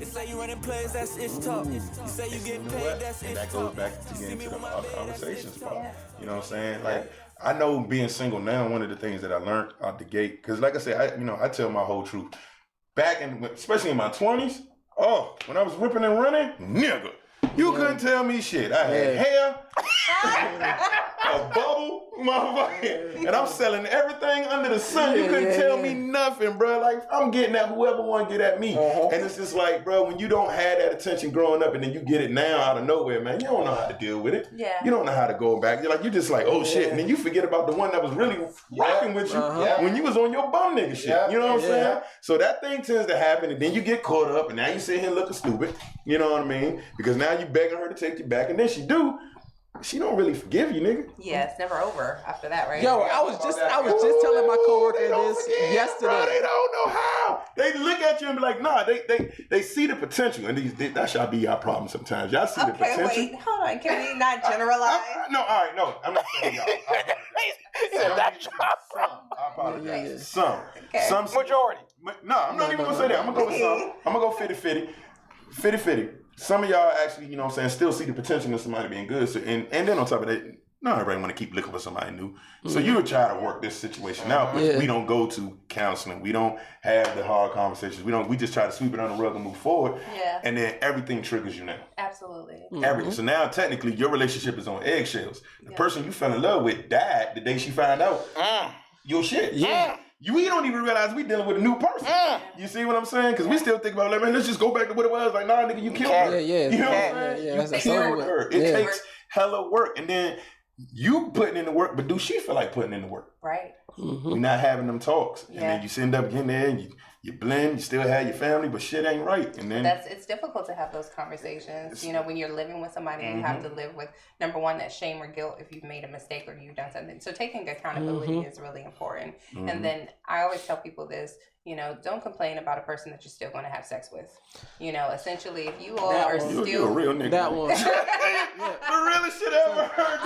They say you running plays, that's it's tough. You say you getting paid, that's And it's that goes tough. back to getting to the conversations part. Yeah. You know what I'm saying? Like, I know being single now, one of the things that I learned out the gate, because like I said, I tell my whole truth. Back in, especially in my 20s, when I was ripping and running, nigga, you couldn't tell me shit. I had hair, a bubble, motherfucker, and I'm selling everything under the sun. You couldn't tell me nothing, bro. Like, I'm getting at whoever want to get at me. And it's just like, bro, when you don't have that attention growing up and then you get it now out of nowhere, man, you don't know how to deal with it. Yeah. You don't know how to go back. You're just like, oh shit. And then you forget about the one that was really rocking with you when you was on your bum nigga shit. You know what I'm saying? So that thing tends to happen, and then you get caught up, and now you sit here looking stupid. You know what I mean? Because now you begging her to take you back, and then she do. She don't really forgive you, nigga. Yeah, it's never over after that, right? Yo, I was just telling my coworker this yesterday. Bro, they don't know how. They look at you and be like, nah, they see the potential. And that should be our problem sometimes. Y'all see the potential. Okay, wait, hold on. Can we not generalize? I'm not saying y'all. I apologize. Some. Okay. Some. Majority. No, I'm not even going to say that. I'm going to go with some. I'm going to go 50-50. 50-50. Some of y'all actually, you know what I'm saying, still see the potential in somebody being good. So, and then on top of that, not everybody want to keep looking for somebody new. So you would try to work this situation out, but we don't go to counseling. We don't have the hard conversations. We just try to sweep it under the rug and move forward. Yeah. And then everything triggers you now. Absolutely. Everything. So now technically your relationship is on eggshells. The person you fell in love with died the day she found out your shit. Yeah. We don't even realize we dealing with a new person. You see what I'm saying? Because we still think about, like, man, let's just go back to what it was. Like, nah, nigga, you killed her. Yeah. You know what I'm saying? Yeah, You that's killed her. It Yeah. takes hella work. And then you putting in the work, but do she feel like putting in the work? Right. We're not having them talks. And then you end up getting there and you blend, you still have your family, but shit ain't right. And then It's difficult to have those conversations. You know, when you're living with somebody, you have to live with, number one, that shame or guilt if you've made a mistake or you've done something. So taking accountability is really important. And then I always tell people this, you know, don't complain about a person that you're still going to have sex with. You know, essentially, if you all are still... You're a real nigga. That one. The realest shit I ever heard.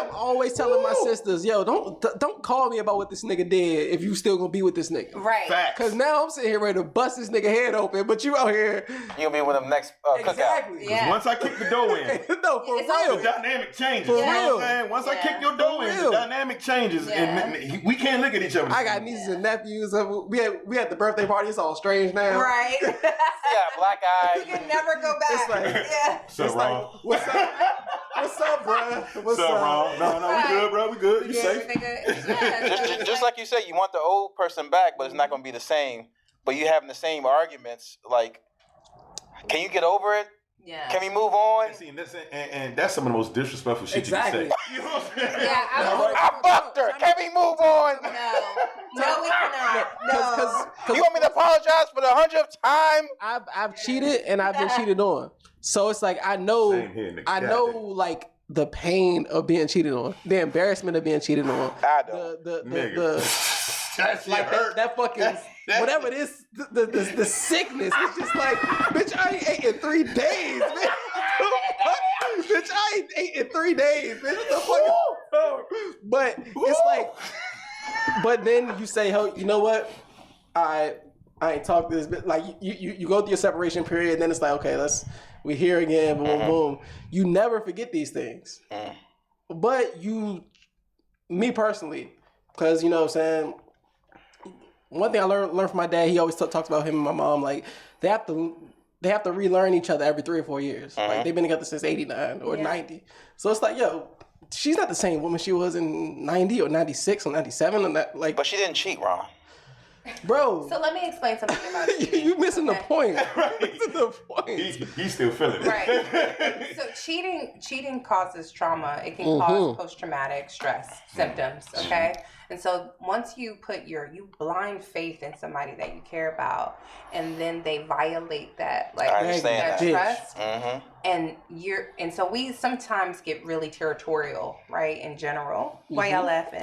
I'm always telling my sisters, yo, don't call me about what this nigga did if you still gonna be with this nigga. Right. Facts. Cause now I'm sitting here ready to bust this nigga head open, but you out here. You'll be with them next cookout. Exactly. Yeah. Once I kick the dough in, No, for It's real. the dynamic changes. For You know what real. I'm saying? Once I Yeah. kick your dough For in, real. the dynamic changes, Yeah. and we can't look at each other. I got nieces and nephews. We had the birthday party. It's all strange now. Right. Yeah, black You eye. can never go back. It's like- yeah. So It's wrong. like, what's up? What's up, bro? What's So wrong. No, we good, bro. We good. You Yeah, safe? everything good. Yeah, so it's Just like you said, you want the old person back, but it's not going to be the same. But you having the same arguments. Like, can you get over it? Yeah. Can we move on? See, and that's some of the most disrespectful shit Exactly. you can say. You know what I'm saying? Yeah, I fucked her. Can we move on? No, we cannot. No. You want me to apologize for the 100th time? I've cheated and I've been cheated on. So it's like I know Same here, nigga. I know like the pain of being cheated on, the embarrassment of being cheated on. I don't. Nigga. That shit like hurt. that fucking whatever it is, the sickness. It's just like, bitch, I ain't ate in 3 days, man. Bitch, I ain't ate in 3 days, bitch. What the fuck? But it's like, but then you say, "Oh, you know what? I ain't talked to this." But like you go through your separation period, and then it's like, okay, we here again, boom, boom. You never forget these things, but me personally, because you know what I'm saying. One thing I learned from my dad, he always talks about him and my mom, like they have to relearn each other every 3 or 4 years. Like they've been together since 89 or 90. So it's like, yo, she's not the same woman she was in 90 or 96 or 97 and that, like, But she didn't cheat, Ron. bro. So let me explain something about cheating. You missing the point. Right. Missing the point. He's still feeling it. Right. So cheating causes trauma. It can cause post-traumatic stress symptoms, okay? And so once you put you blind faith in somebody that you care about, and then they violate that, like I understand that that. trust, and so we sometimes get really territorial, right? In general, why y'all laughing?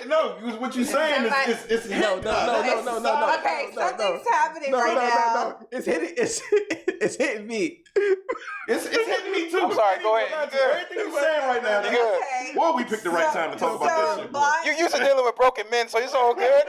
No, what you saying is No. Okay, something's happening right now. It's hitting me. It's hitting me too. I'm sorry, go ahead. Everything you saying right now, You nigga. good. Okay. Well, we picked the right time to talk about this shit. Boy. You used to dealing with broken men, so it's all good.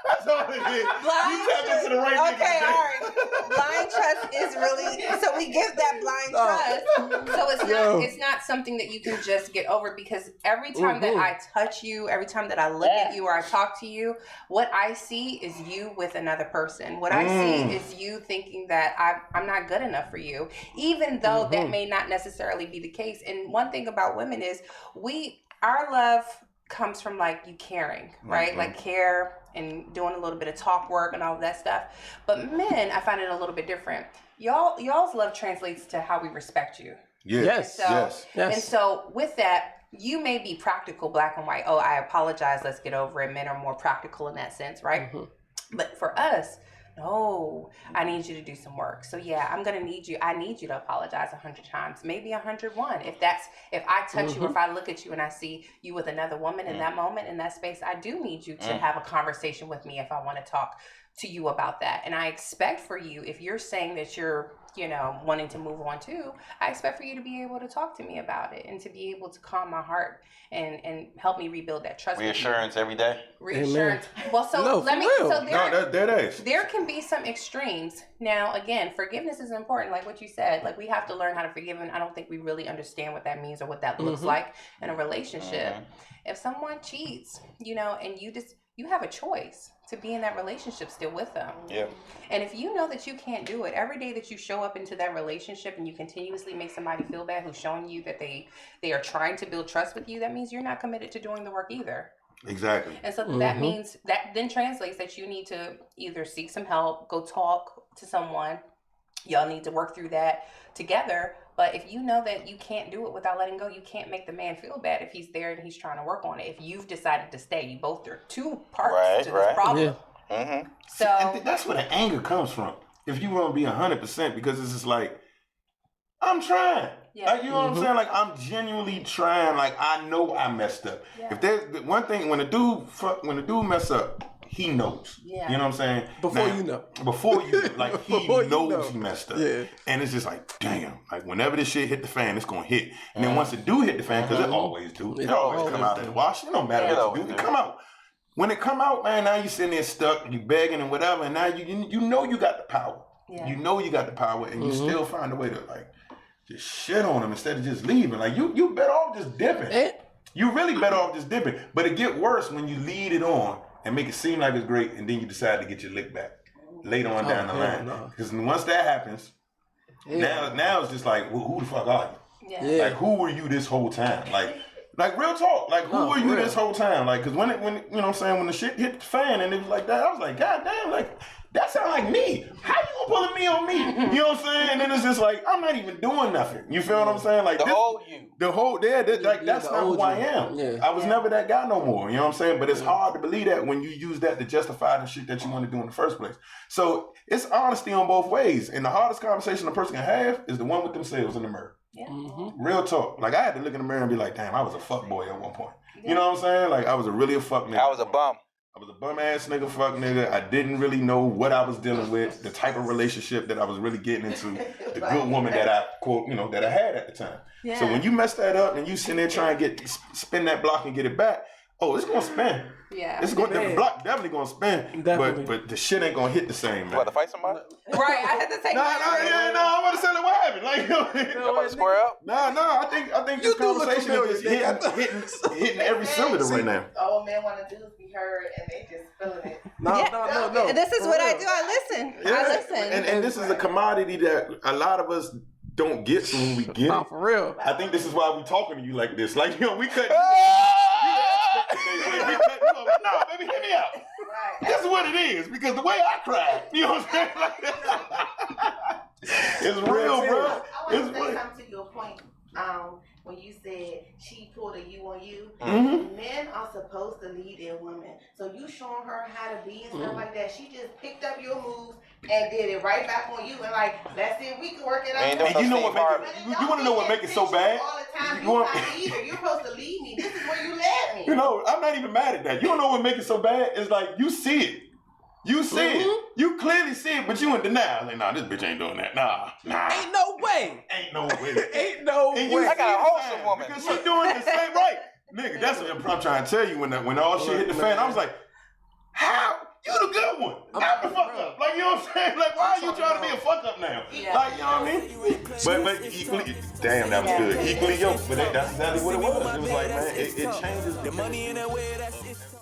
That's all it is. Blind You tapped into the right nigga Okay, today. all right. Blind trust is really so we give that blind trust. So it's not something that you can just get over, because every time that I touch you, every time that I look at you or I talk to you, what I see is you with another person. What I see is you thinking that I'm not good enough for you, even though that may not necessarily be the case. And one thing about women is our love comes from like you caring, right? Like care and doing a little bit of talk work and all of that stuff. But men, I find it a little bit different. Y'all's love translates to how we respect you. Yes. And so with that, you may be practical, black and white. Oh, I apologize. Let's get over it. Men are more practical in that sense, right? But for us, no, I need you to do some work. So yeah, I'm gonna need you. I need you to apologize 100 times, maybe 101. If I touch you, or if I look at you and I see you with another woman in that moment, in that space, I do need you to have a conversation with me if I want to talk to you about that. And I expect for you, if you're saying that you're, wanting to move on too, I expect for you to be able to talk to me about it and to be able to calm my heart and help me rebuild that trust. Reassurance every day. Reassurance. Amen. Well, so No, let me. for real. So That there can be some extremes. Now, again, forgiveness is important, like what you said. Like, we have to learn how to forgive, and I don't think we really understand what that means or what that looks like in a relationship. If someone cheats, and you have a choice to be in that relationship still with them. Yeah. And if you know that you can't do it, every day that you show up into that relationship and you continuously make somebody feel bad who's showing you that they are trying to build trust with you, that means you're not committed to doing the work either. Exactly. And so that means that then translates that you need to either seek some help, go talk to someone. Y'all need to work through that together. But if you know that you can't do it without letting go, you can't make the man feel bad if he's there and he's trying to work on it. If you've decided to stay, you both are two parts to this problem. Yeah. So that's where the anger comes from. If you want to be 100%, because it's just like, I'm trying. Yeah. Like, you know what I'm saying? Like, I'm genuinely trying. Like, I know I messed up. Yeah. If there's one thing, when a dude mess up, he knows. Yeah. You know what I'm saying? Before Now, you know. Before you, like, he Before you knows know. he messed up. Yeah. And it's just like, damn. Like, whenever this shit hit the fan, it's going to hit. And then once it do hit the fan, because it always do. It always come out in the wash. It don't matter what you do. It come out. When it come out, man, now you sitting there stuck, you begging and whatever, and now you know you got the power. Yeah. You know you got the power, and you still find a way to, like, just shit on him instead of just leaving. Like, you better off just dipping. You really better off just dipping. But it get worse when you lead it on and make it seem like it's great, and then you decide to get your lick back later on down the line. Because once that happens, now it's just like, well, who the fuck are you? Yeah. Like, who were you this whole time? Like real talk. Like, who were you this whole time? Like, because when you know what I'm saying, when the shit hit the fan and it was like that, I was like, God damn, like, that sound like me. How you gonna pulling me on me? You know what I'm saying? And then it's just like, I'm not even doing nothing. You feel what I'm saying? Like, The whole you. That's not who I am. Yeah. I was never that guy no more. You know what I'm saying? But it's hard to believe that when you use that to justify the shit that you want to do in the first place. So it's honesty on both ways. And the hardest conversation a person can have is the one with themselves in the mirror. Yeah. Real talk. Like, I had to look in the mirror and be like, damn, I was a fuck boy at one point. You know what I'm saying? Like, I was really a fuck nigga. I was a bum. I was a bum ass nigga, fuck nigga. I didn't really know what I was dealing with, the type of relationship that I was really getting into, the good woman that I quote, that I had at the time. Yeah. So when you mess that up and you sitting there trying to spin that block and get it back, it's gonna spin. Yeah. It's going the block definitely gonna spin. Definitely. But the shit ain't gonna hit the same, man. What, to fight somebody? Right. I had to say. No, I want to say what happened. Like, Somebody square up? no, I think this do look conversation is familiar, just hitting every cylinder right now. All men want to do is be heard, and they just feeling it. No. This is For what I real. do. I listen. Yeah. I listen. And this is a commodity that a lot of us don't get, so when we get No, it, for real. I think this is why we talking to you like this. Like, we cut. No, baby, hit me out. Right. This is what it is, because the way I cried, you know what I'm saying? It's real, bro. I want It's to say real. something to your point. When you said she pulled a you on you, Mm-hmm. men are supposed to lead their women. So you showing her how to be and stuff like that. She just picked up your moves and did it right back on you, and like, let's see if we can work it out. Man, don't And you know Steve what make Harvey. it? You want to know what make it so bad? All the time, You you want- my leader. You're supposed to lead me. This is where you led me. You know, I'm not even mad at that. You don't know what make it so bad? It's like, you see it. You see it. You clearly see it, but you in denial. Like, nah, this bitch ain't doing that. Nah. Ain't no way. Ain't no way. Ain't no And you way. I got a see it wholesome fine, woman. because she doing the same right. Nigga, that's what I'm trying to tell you. When all shit hit the fan, I was like, How? You the good one. I'm the fuck up. Like, you know what I'm saying? Like, why are you trying to be a fuck up now? Yeah. Like, you know what I mean? But equally, damn, that was good. Equally yoked. But that's exactly what it was. It was like, man, it changes The money in that way, that's it.